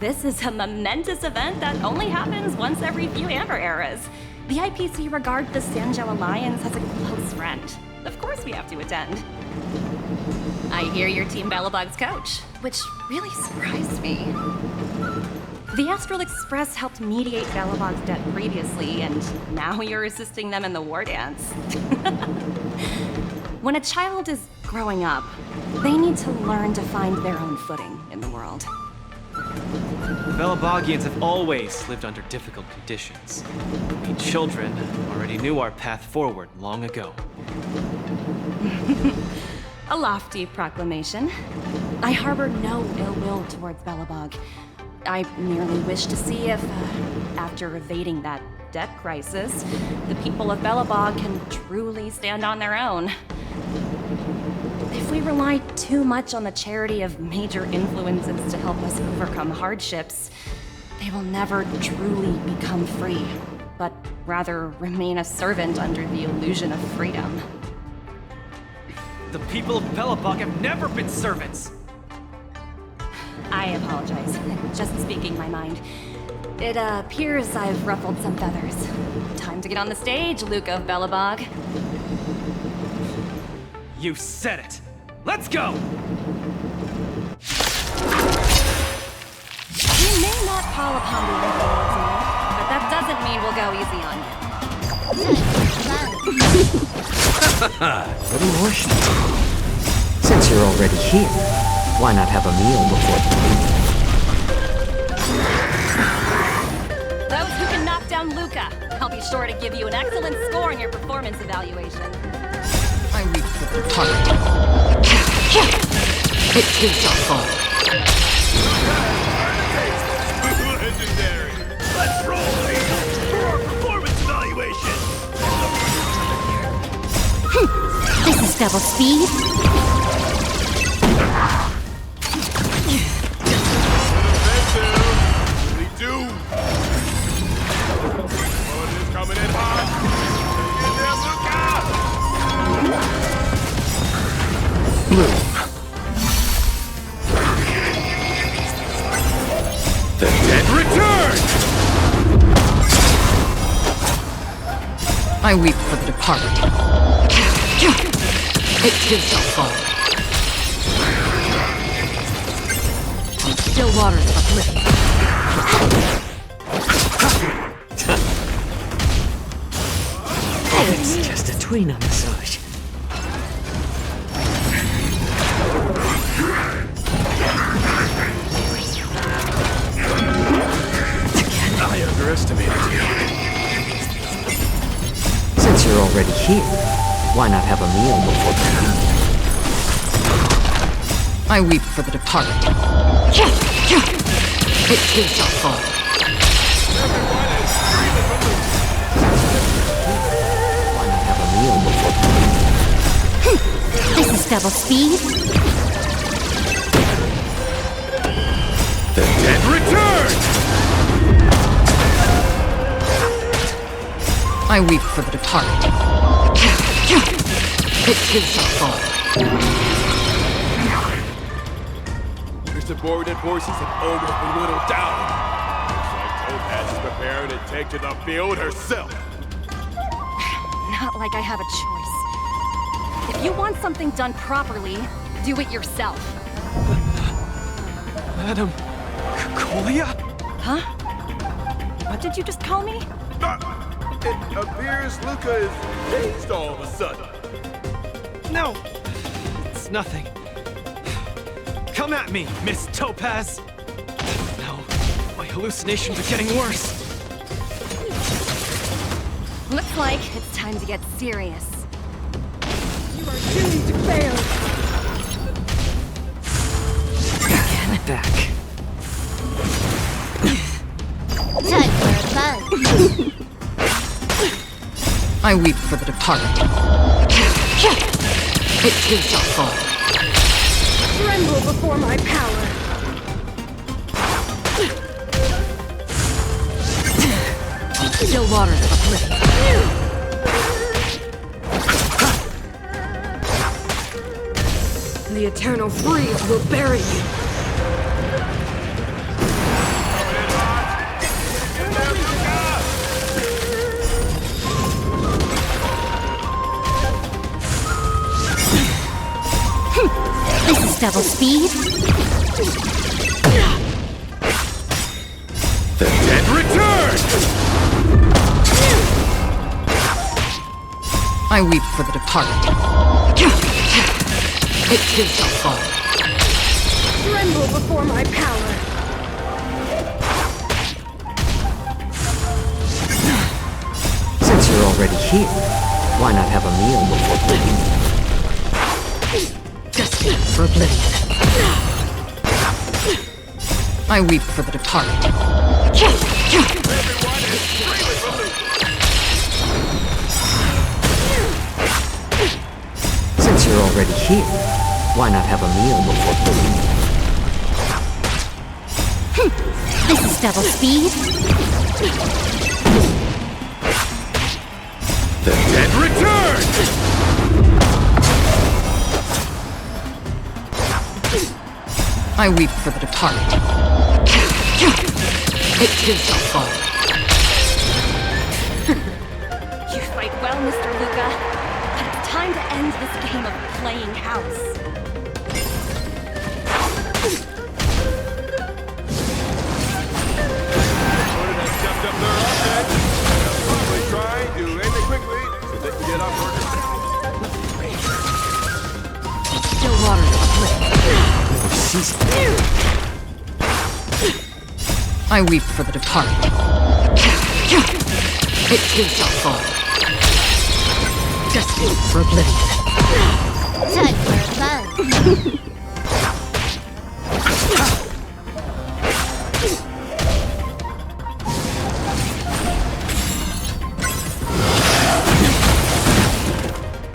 This is a momentous event that only happens once every few Amber eras. The IPC regard the Sanjo Alliance as a close friend. Of course we have to attend. I hear you're Team Belobog's coach, which really surprised me. The Astral Express helped mediate Belobog's debt previously, and now you're assisting them in the war dance. When a child is growing up, they need to learn to find their own footing in the world. The Belabogians have always lived under difficult conditions. We children already knew our path forward long ago. A lofty proclamation. I harbor no ill will towards Belobog. I merely wish to see if, after evading that debt crisis, the people of Belobog can truly stand on their own. If we rely too much on the charity of major influences to help us overcome hardships, they will never truly become free, but rather remain a servant under the illusion of freedom. The people of Belobog have never been servants! I apologize. Just speaking my mind. It appears I've ruffled some feathers. Time to get on the stage, Luca of Belobog. You said it! Let's go! We may not call upon the Emperor tonight, but that doesn't mean we'll go easy on you. Little horse. Since you're already here, why not have a meal before Those who can knock down Luca, I'll be sure to give you an excellent score in your performance evaluation. I reach for the target. It kills our fall. Legendary! Let's roll for our performance evaluation! This is double speed. We do! Oh, it is coming in hot! Blue. The dead return! I weep for the departed. It kills our fall. On still waters of oblivion. It's just a tweener massage. I underestimated you. Since you're already here, why not have a meal before the I weep for the departed. It kills our fall. Why not have a meal before This is double speed. The dead return! I weep for the departed. It kills our fall. Your subordinate forces have almost been whittled down. Looks like Topaz is preparing to take to the field herself. Not like I have a choice. If you want something done properly, do it yourself. Madam Colia? Huh? What did you just call me? It appears Luca is dazed all of a sudden. No! It's nothing. Come at me, Miss Topaz! No, my hallucinations are getting worse. Looks like it's time to get serious. You are doomed to fail! Get back. Time for a buzz. I weep for the departed. It kills our fall. Tremble before my power. Still waters of oblivion. The eternal freeze will bury you. is double speed. The dead return! I weep for the departed. It too shall fall. Tremble before my power. Since you're already here, why not have a meal before leaving? Destiny for oblivion. I weep for the departed. Since you're already here, why not have a meal before leaving? This is double speed. The dead return! I weep for the departed. It too shall fall. You fight well, Mr. Luca, but it's time to end this game of playing house. Stepped up their offense. They're probably trying to end it quickly so they can get off work. Still water cease. I weep for the departed. It too shall fall. Destiny for oblivion. Time for a buzz.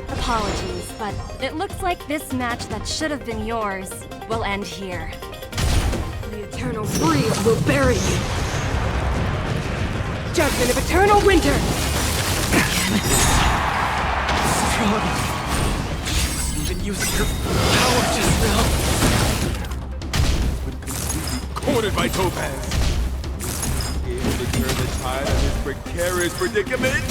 Apologies, but it looks like this match that should have been yours will end here. The eternal freeze will bury you. Judgment of eternal winter! Strong. Even using her power just now. Cornered by Topaz. Able to turn the tide of his precarious predicament.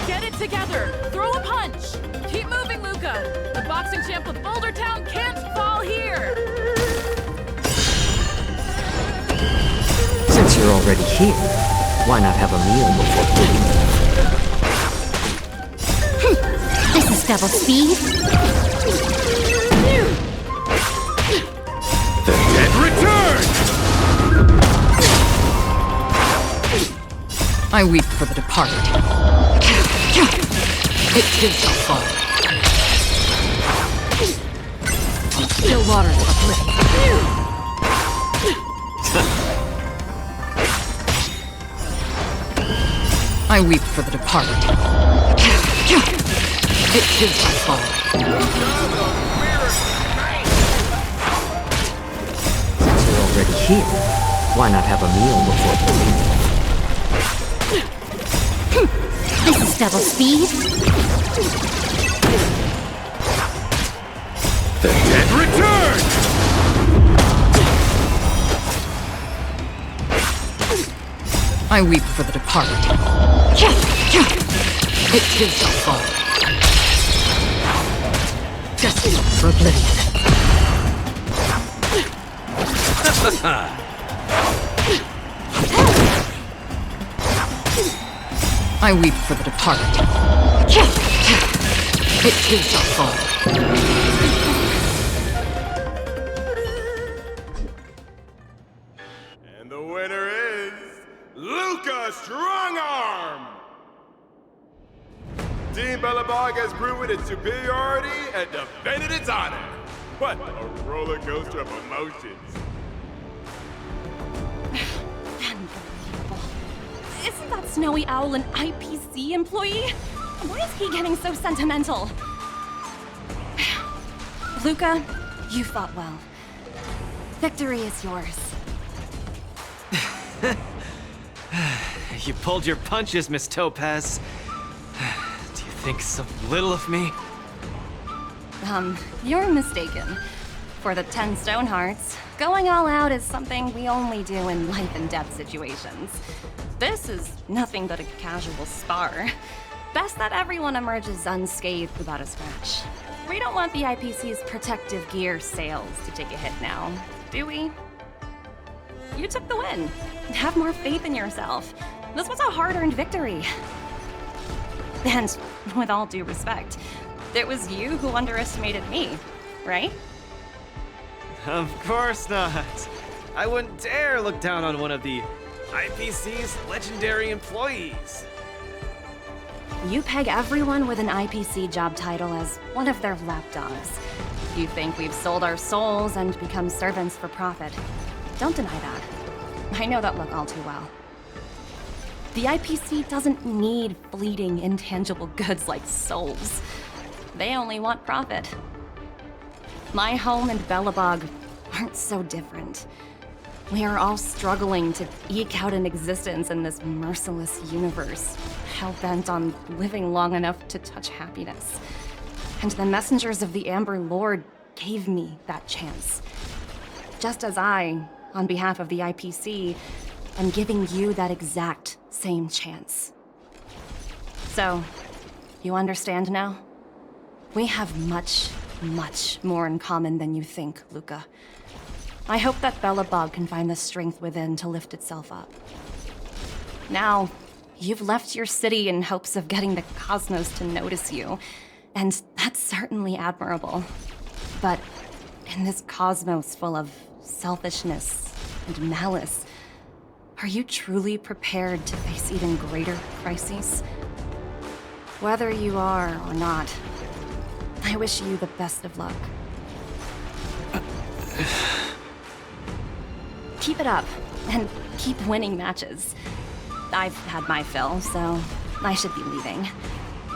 Get it together! Throw a punch! Keep moving, Luca! The boxing champ of Boulder Town can't fall here! Since you're already here, why not have a meal before leaving? This is double speed. The dead return! I weep for the departed. It too shall fall. Still water for oblivion. I weep for the departed. It too shall fall. Since you're already here, why not have a meal before leaving? This is double speed. The dead return! I weep for the departed. It too shall fall. Destiny for oblivion. I weep for the departed. It too shall fall. And the winner is Luca Strongarm! Team Belobog has proven its superiority and defended its honor. What a roller coaster of emotions. Isn't that Snowy Owl an IPC employee? Why is he getting so sentimental? Luca, you fought well. Victory is yours. You pulled your punches, Miss Topaz. Do you think so little of me? You're mistaken. For the 10 stone hearts, going all out is something we only do in life and death situations. This is nothing but a casual spar. Best that everyone emerges unscathed without a scratch. We don't want the IPC's protective gear sales to take a hit now, do we? You took the win. Have more faith in yourself. This was a hard-earned victory. And with all due respect, it was you who underestimated me, right? Of course not. I wouldn't dare look down on one of the IPC's legendary employees. You peg everyone with an IPC job title as one of their lapdogs. You think we've sold our souls and become servants for profit. Don't deny that. I know that look all too well. The IPC doesn't need fleeting, intangible goods like souls. They only want profit. My home and Belobog aren't so different. We are all struggling to eke out an existence in this merciless universe, hell-bent on living long enough to touch happiness. And the messengers of the Amber Lord gave me that chance. Just as I, on behalf of the IPC, am giving you that exact same chance. So, you understand now? We have much, much more in common than you think, Luca. I hope that Belobog can find the strength within to lift itself up. Now, you've left your city in hopes of getting the cosmos to notice you, and that's certainly admirable. But in this cosmos full of selfishness and malice, are you truly prepared to face even greater crises? Whether you are or not, I wish you the best of luck. Keep it up, and keep winning matches. I've had my fill, so I should be leaving.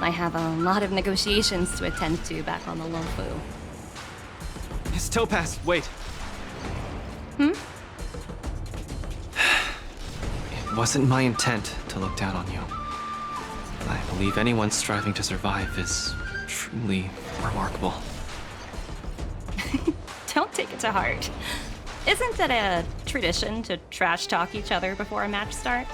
I have a lot of negotiations to attend to back on the Lofu. Miss Topaz, wait. Hmm? It wasn't my intent to look down on you. I believe anyone striving to survive is truly remarkable. Don't take it to heart. Isn't it a tradition to trash talk each other before a match starts?